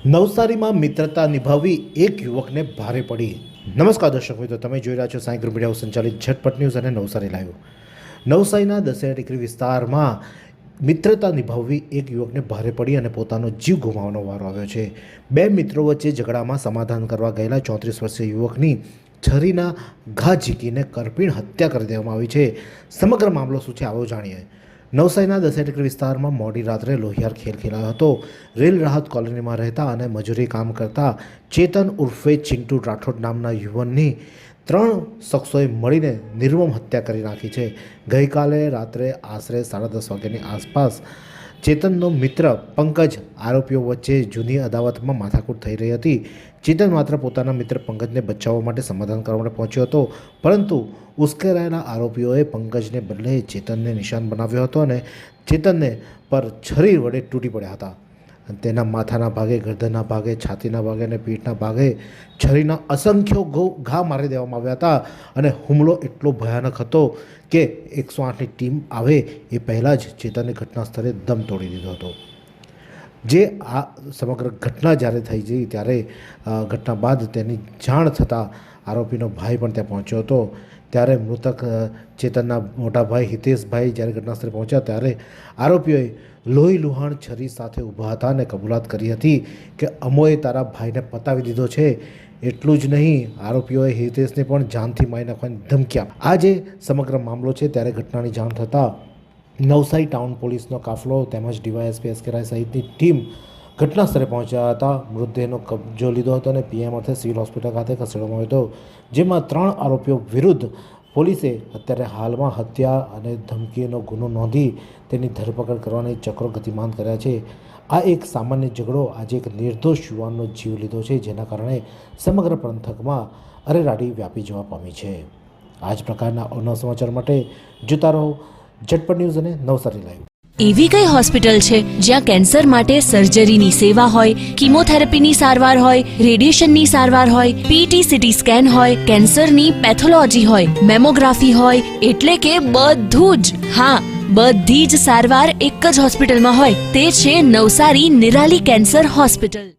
નવસારીમાં મિત્રતા નિભાવી એક યુવકને ભારે પડી। નમસ્કાર દર્શક મિત્રો, તમે જોઈ રહ્યા છો સાંઈ ગ્રુપ મીડિયા સંચાલિત ઝટપટ ન્યૂઝ અને નવસારી લાઈવ। નવસારીના દશેરા ટેકરી વિસ્તારમાં મિત્રતા નિભાવવી એક યુવકને ભારે પડી અને પોતાનો જીવ ગુમાવવાનો વારો આવ્યો છે। બે મિત્રો વચ્ચે ઝઘડામાં સમાધાન કરવા ગયેલા 34 વર્ષીય યુવકની છરીના ઘા ઝીકીને કરપીણ હત્યા કરી દેવામાં આવી છે। સમગ્ર મામલો શું છે આવો જાણીએ। નવસારીના દશેરા ટેકરી વિસ્તારમાં મોડી રાત્રે લોહિયાર ખેલ ખેલાયો હતો। રેલ રાહત કોલોનીમાં રહેતા અને મજૂરી કામ કરતા ચેતન ઉર્ફે ચિંટુ રાઠોડ નામના યુવાનની 3 શખ્સોએ મળીને નિર્મમ હત્યા કરી નાખી છે। ગઈકાલે રાત્રે આશરે 10:30 વાગ્યાની આસપાસ ચેતનનો મિત્ર પંકજ આરોપીઓ વચ્ચે જૂની અદાવતમાં માથાકૂટ થઈ રહી હતી। ચેતન માત્ર પોતાના મિત્ર પંકજને બચાવવા માટે સમાધાન કરવા માટે પહોંચ્યો હતો, પરંતુ ઉશ્કેરાયેલા આરોપીઓએ પંકજને બદલે ચેતનને નિશાન બનાવ્યો હતો અને ચેતનને પર છરી વડે તૂટી પડ્યા હતા। તેના માથાના ભાગે, ગરદનના ભાગે, છાતીના ભાગે અને પીઠના ભાગે છરીના અસંખ્ય ઘા મારી દેવામાં આવ્યા હતા અને હુમલો એટલો ભયાનક હતો કે 108ની ટીમ આવે એ પહેલાં જ ચેતને ઘટના સ્થળે દમ તોડી દીધો હતો। જે આ સમગ્ર ઘટના જ્યારે થઈ ગઈ ત્યારે ઘટના બાદ તેની જાણ થતાં આરોપીનો ભાઈ પણ ત્યાં પહોંચ્યો હતો। ત્યારે મૃતક ચેતનના મોટા ભાઈ હિતેશભાઈ જ્યારે ઘટનાસ્થળે પહોંચ્યા ત્યારે આરોપીઓએ લોહી લુહાણ છરી સાથે ઊભા હતા અને કબૂલાત કરી હતી કે અમોએ તારા ભાઈને પતાવી દીધો છે। એટલું જ નહીં, આરોપીઓએ હિતેશને પણ જાનથી મારી નાખવાની ધમકી આપી। આ જે સમગ્ર મામલો છે ત્યારે ઘટનાની જાણ થતાં નવસારી ટાઉન પોલીસનો કાફલો તેમજ ડીવાયએસપી એસ કે રાય સહિતની ટીમ ઘટના સ્થળે પહોંચ્યા હતા। મૃતદેહનો કબજો લીધો હતો અને પીએમ અર્થે સિવિલ હોસ્પિટલ ખાતે ખસેડવામાં આવ્યો હતો, જેમાં 3 આરોપીઓ વિરુદ્ધ પોલીસે અત્યારે હાલમાં હત્યા અને ધમકીનો ગુનો નોંધી તેની ધરપકડ કરવાની ચક્રો ગતિમાન કર્યા છે। આ એક સામાન્ય ઝઘડો આજે એક નિર્દોષ યુવાનનો જીવ લીધો છે, જેના કારણે સમગ્ર પંથકમાં અરેરાટી વ્યાપી જવા પામી છે। આ જ પ્રકારના અવનવા સમાચાર માટે જોતા રહો ઝટપટ ન્યૂઝ અને નવસારી લાઈવ। એવી કઈ હોસ્પિટલ છે જ્યાં કેન્સર માટે સર્જરીની સેવા હોય, કીમોથેરાપીની સારવાર હોય, રેડિયેશનની સારવાર હોય, પીટી સીટી સ્કેન હોય, કેન્સરની પેથોલોજી હોય, મેમોગ્રાફી હોય, એટલે કે બધું જ। હા, બધી જ સારવાર એક જ હોસ્પિટલમાં હોય, તે છે નવસારી નિરાલી કેન્સર હોસ્પિટલ।